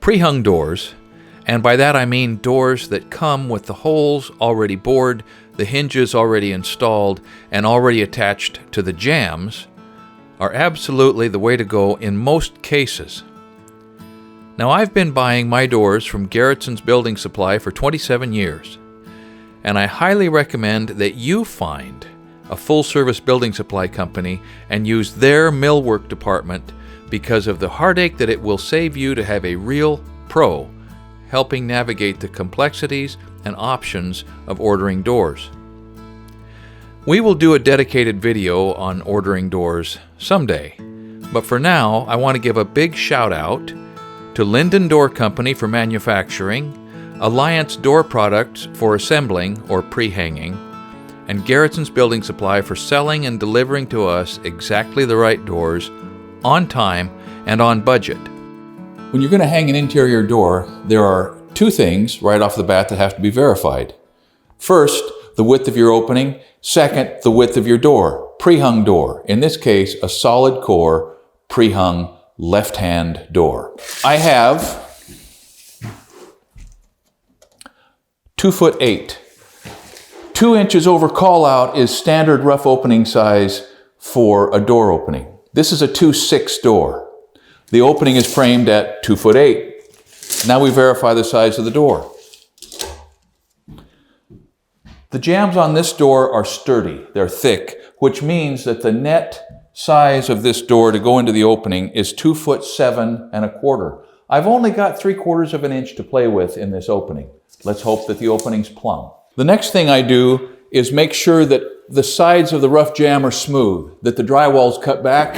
Pre-hung doors, and by that I mean doors that come with the holes already bored, the hinges already installed, and already attached to the jambs, are absolutely the way to go in most cases. Now, I've been buying my doors from Garrett's Building Supply for 27 years, and I highly recommend that you find a full-service building supply company and use their millwork department because of the heartache that it will save you to have a real pro helping navigate the complexities and options of ordering doors. We will do a dedicated video on ordering doors someday, but for now I want to give a big shout out to Linden Door Company for manufacturing, Alliance Door Products for assembling or pre-hanging, and Garrett's Building Supply for selling and delivering to us exactly the right doors, on time and on budget. When you're going to hang an interior door, there are two things right off the bat that have to be verified. First, the width of your opening. Second, the width of your door. Pre-hung door. In this case, a solid core, pre-hung left-hand door. I have 2'8". 2 inches over call out is standard rough opening size for a door opening. This is a 2'6" door. The opening is framed at 2'8". Now we verify the size of the door. The jambs on this door are sturdy, they're thick, which means that the net size of this door to go into the opening is 2'7¼ I've only got 3/4 of an inch to play with in this opening. Let's hope that the opening's plumb. The next thing I do is make sure that the sides of the rough jamb are smooth, that the drywall's cut back.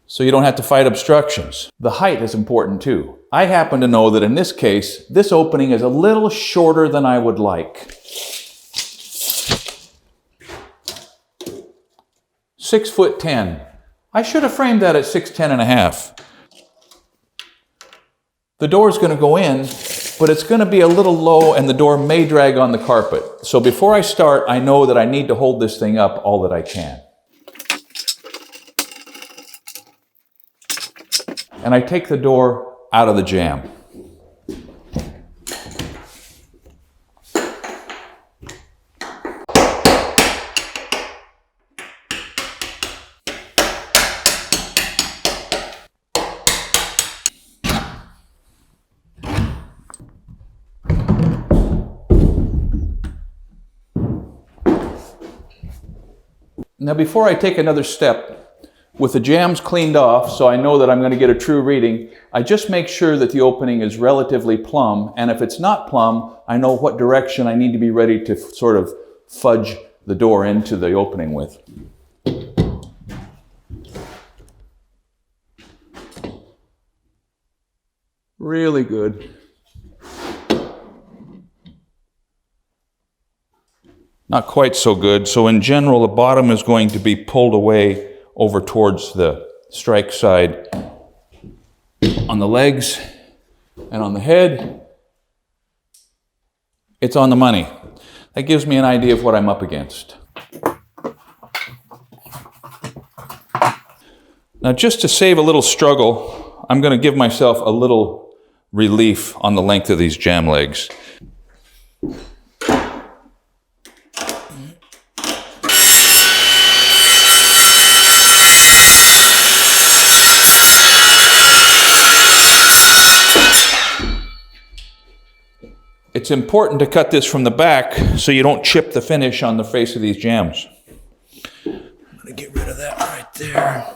So you don't have to fight obstructions. The height is important too. I happen to know that in this case, this opening is a little shorter than I would like. 6'10". I should have framed that at 6'10½". The door is going to go in, but it's going to be a little low and the door may drag on the carpet. So before I start, I know that I need to hold this thing up all that I can. And I take the door out of the jamb. Now before I take another step, with the jambs cleaned off so I know that I'm going to get a true reading, I just make sure that the opening is relatively plumb, and if it's not plumb, I know what direction I need to be ready to sort of fudge the door into the opening with. Really good. Not quite so good. So in general, the bottom is going to be pulled away over towards the strike side on the legs and on the head. It's on the money. That gives me an idea of what I'm up against. Now, just to save a little struggle, I'm going to give myself a little relief on the length of these jamb legs. It's important to cut this from the back so you don't chip the finish on the face of these jambs. I'm going to get rid of that right there.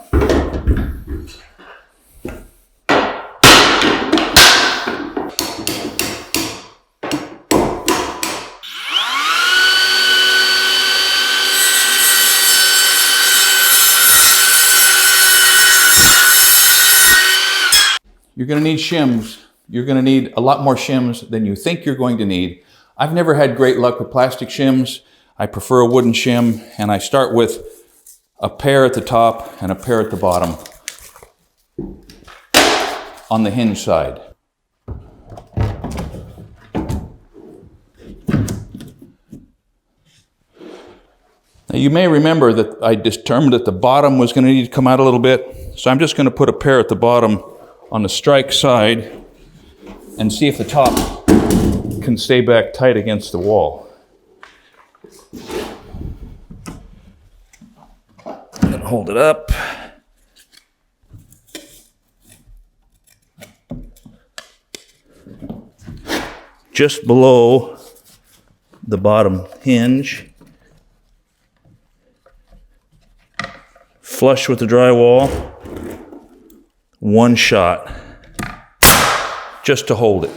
You're going to need shims. You're going to need a lot more shims than you think you're going to need. I've never had great luck with plastic shims. I prefer a wooden shim, and I start with a pair at the top and a pair at the bottom on the hinge side. Now You may remember that I determined that the bottom was going to need to come out a little bit, so I'm just going to put a pair at the bottom on the strike side and see if the top can stay back tight against the wall. I'm going to hold it up. Just below the bottom hinge, flush with the drywall, one shot, just to hold it.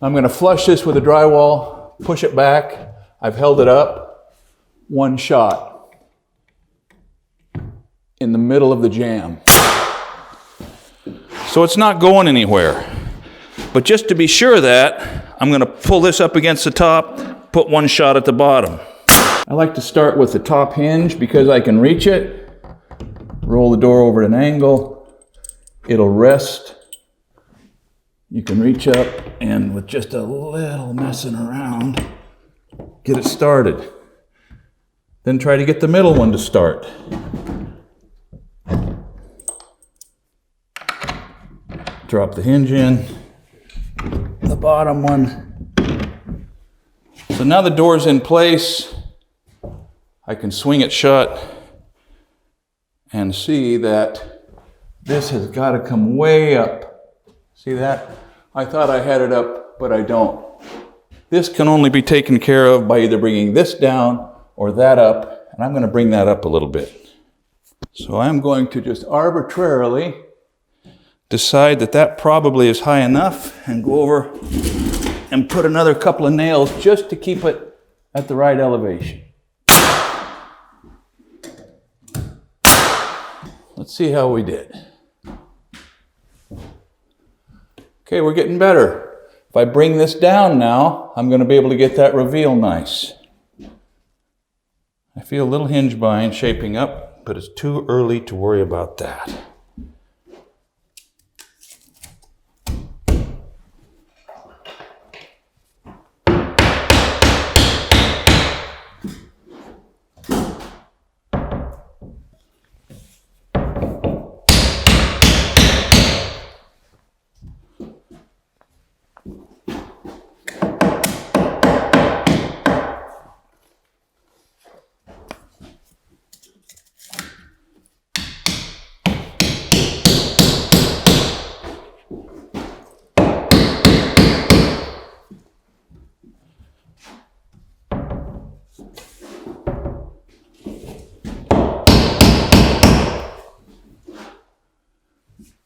I'm going to flush this with the drywall, push it back. I've held it up, one shot in the middle of the jamb. So it's not going anywhere. But just to be sure of that, I'm going to pull this up against the top, put one shot at the bottom. I like to start with the top hinge because I can reach it, roll the door over at an angle, it'll rest. You can reach up and with just a little messing around, get it started. Then try to get the middle one to start. Drop the hinge in. The bottom one. So now the door's in place. I can swing it shut and see that this has got to come way up. See that? I thought I had it up, but I don't. This can only be taken care of by either bringing this down or that up, and I'm going to bring that up a little bit. So I'm going to just arbitrarily decide that that probably is high enough and go over and put another couple of nails just to keep it at the right elevation. Let's see how we did. Okay, we're getting better. If I bring this down now, I'm going to be able to get that reveal nice. I feel a little hinge bind shaping up, but it's too early to worry about that.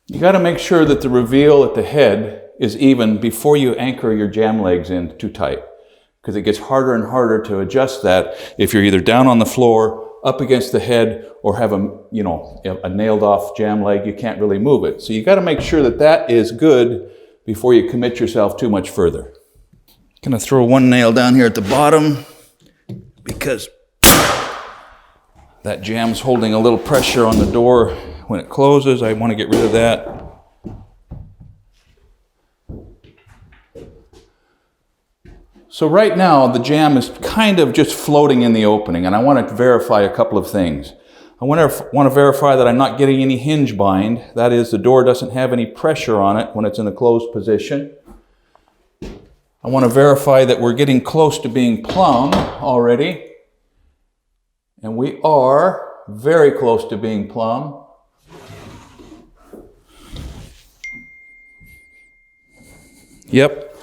You got to make sure that the reveal at the head is even before you anchor your jamb legs in too tight, because it gets harder and harder to adjust that if you're either down on the floor, up against the head, or have a nailed off jamb leg. You can't really move it. So you got to make sure that that is good before you commit yourself too much further. Gonna throw one nail down here at the bottom because that jamb's holding a little pressure on the door when it closes. I want to get rid of that. So right now the jamb is kind of just floating in the opening, and I want to verify a couple of things. I want to verify that I'm not getting any hinge bind. That is, the door doesn't have any pressure on it when it's in a closed position. I want to verify that we're getting close to being plumb already. And we are very close to being plumb. Yep.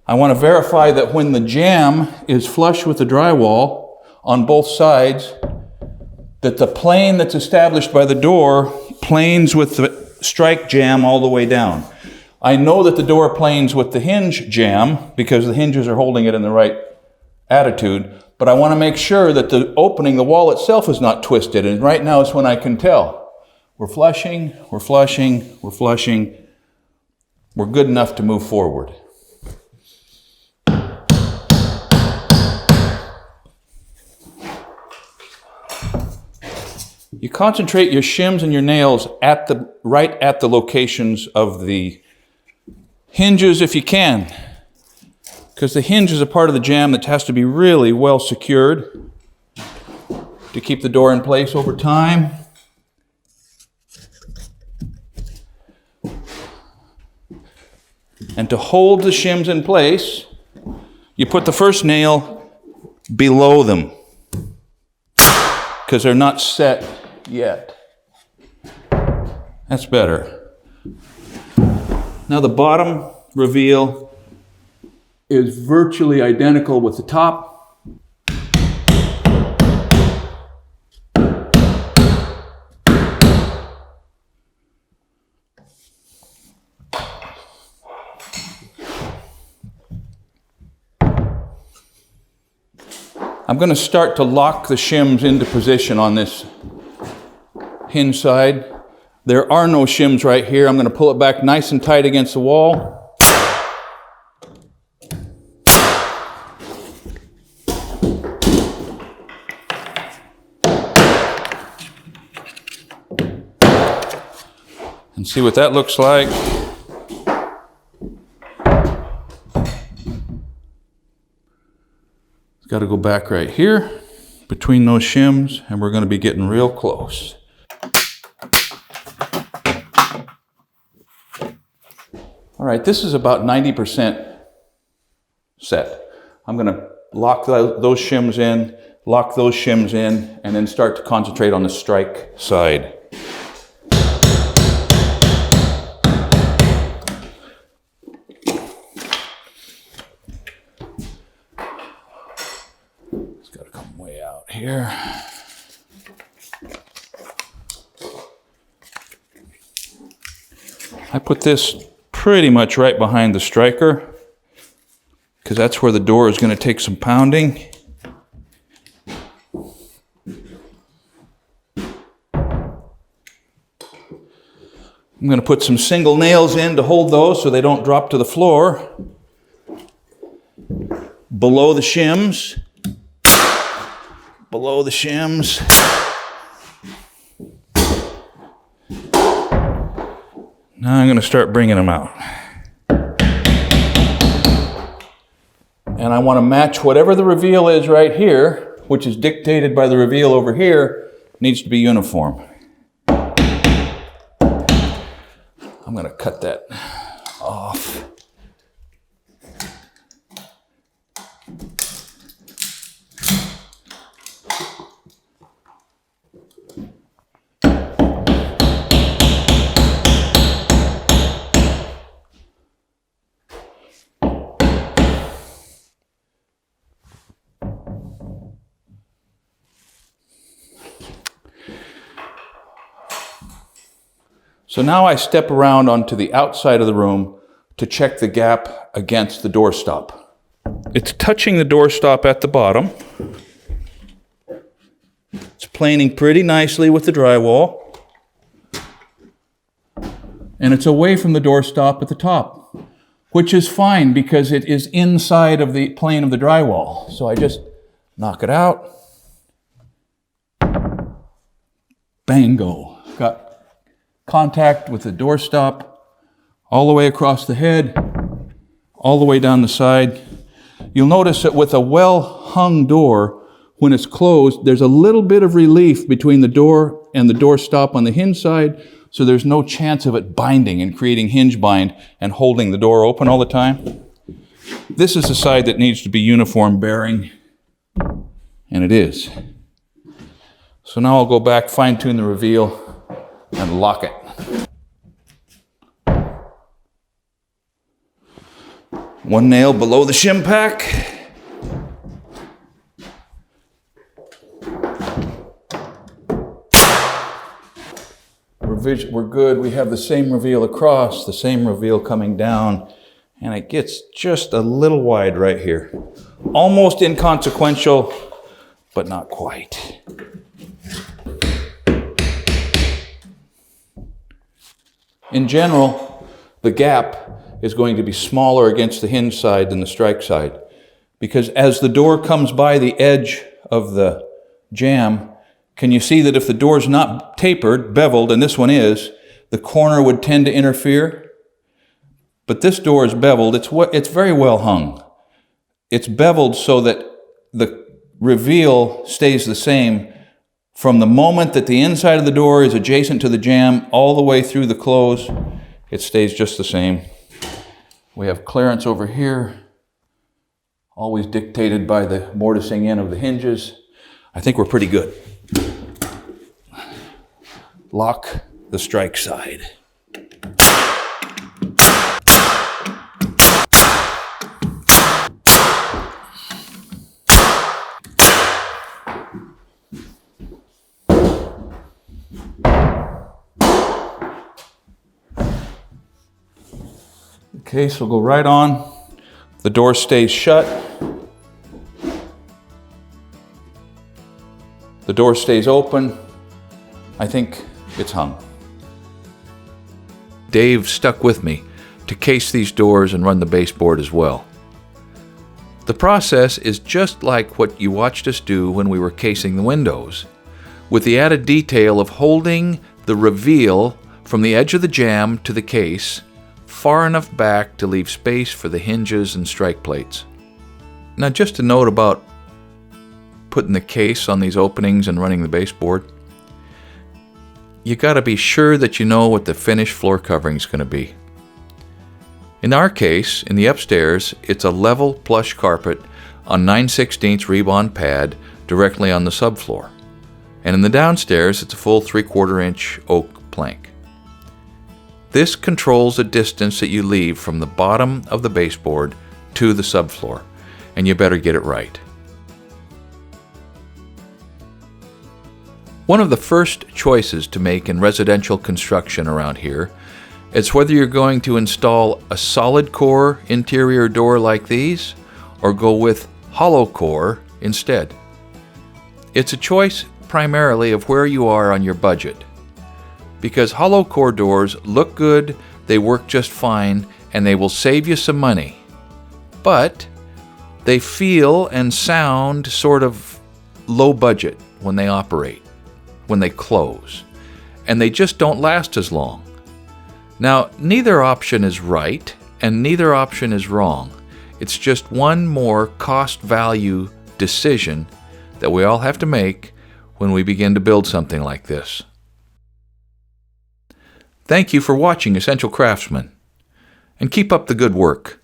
I want to verify that when the jamb is flush with the drywall on both sides, that the plane that's established by the door planes with the strike jamb all the way down. I know that the door planes with the hinge jamb because the hinges are holding it in the right attitude, but I want to make sure that the opening, the wall itself, is not twisted, and right now is when I can tell. We're flushing, we're flushing, we're flushing. We're good enough to move forward. You concentrate your shims and your nails right at the locations of the hinges if you can, because the hinge is a part of the jamb that has to be really well secured to keep the door in place over time. And to hold the shims in place, you put the first nail below them because they're not set yet. That's better. Now the bottom reveal is virtually identical with the top. I'm going to start to lock the shims into position on this hinge side. There are no shims right here. I'm going to pull it back nice and tight against the wall. And see what that looks like. Got to go back right here between those shims, and we're going to be getting real close. All right, this is about 90% set. I'm going to lock those shims in, lock those shims in, and then start to concentrate on the strike side. Here. I put this pretty much right behind the striker because that's where the door is going to take some pounding. I'm going to put some single nails in to hold those so they don't drop to the floor. Below the shims. Below the shims. Now I'm going to start bringing them out. And I want to match whatever the reveal is right here, which is dictated by the reveal over here, needs to be uniform. I'm going to cut that off. So now I step around onto the outside of the room to check the gap against the doorstop. It's touching the doorstop at the bottom. It's planing pretty nicely with the drywall. And it's away from the doorstop at the top, which is fine because it is inside of the plane of the drywall. So I just knock it out. Bango. Got contact with the doorstop all the way across the head, all the way down the side. You'll notice that with a well-hung door, when it's closed, there's a little bit of relief between the door and the doorstop on the hinge side, so there's no chance of it binding and creating hinge bind and holding the door open all the time. This is the side that needs to be uniform bearing, and it is. So now I'll go back, fine-tune the reveal, and lock it. One nail below the shim pack. We're good. We have the same reveal across, the same reveal coming down, and it gets just a little wide right here. Almost inconsequential, but not quite. In general, the gap is going to be smaller against the hinge side than the strike side, because as the door comes by the edge of the jamb, can you see that if the door's not tapered, beveled, and this one is, the corner would tend to interfere? But this door is beveled. It's very well hung. it's beveled so that the reveal stays the same from the moment that the inside of the door is adjacent to the jamb all the way through the close. It stays just the same. We have clearance over here, always dictated by the mortising in of the hinges. I think we're pretty good. Lock the strike side. The case will go right on. The door stays shut. The door stays open. I think it's hung. Dave stuck with me to case these doors and run the baseboard as well. The process is just like what you watched us do when we were casing the windows, with the added detail of holding the reveal from the edge of the jamb to the case far enough back to leave space for the hinges and strike plates. Now, just a note about putting the case on these openings and running the baseboard. You got to be sure that you know what the finished floor covering is going to be. In our case, in the upstairs, it's a level plush carpet on 9/16 rebond pad directly on the subfloor. And in the downstairs, it's a full 3/4 inch oak plank. This controls the distance that you leave from the bottom of the baseboard to the subfloor, and you better get it right. One of the first choices to make in residential construction around here is whether you're going to install a solid core interior door like these or go with hollow core instead. It's a choice primarily of where you are on your budget, because hollow core doors look good, they work just fine, and they will save you some money. But they feel and sound sort of low budget when they operate, when they close, and they just don't last as long. Now, neither option is right and neither option is wrong. It's just one more cost-value decision that we all have to make when we begin to build something like this. Thank you for watching Essential Craftsman, and keep up the good work.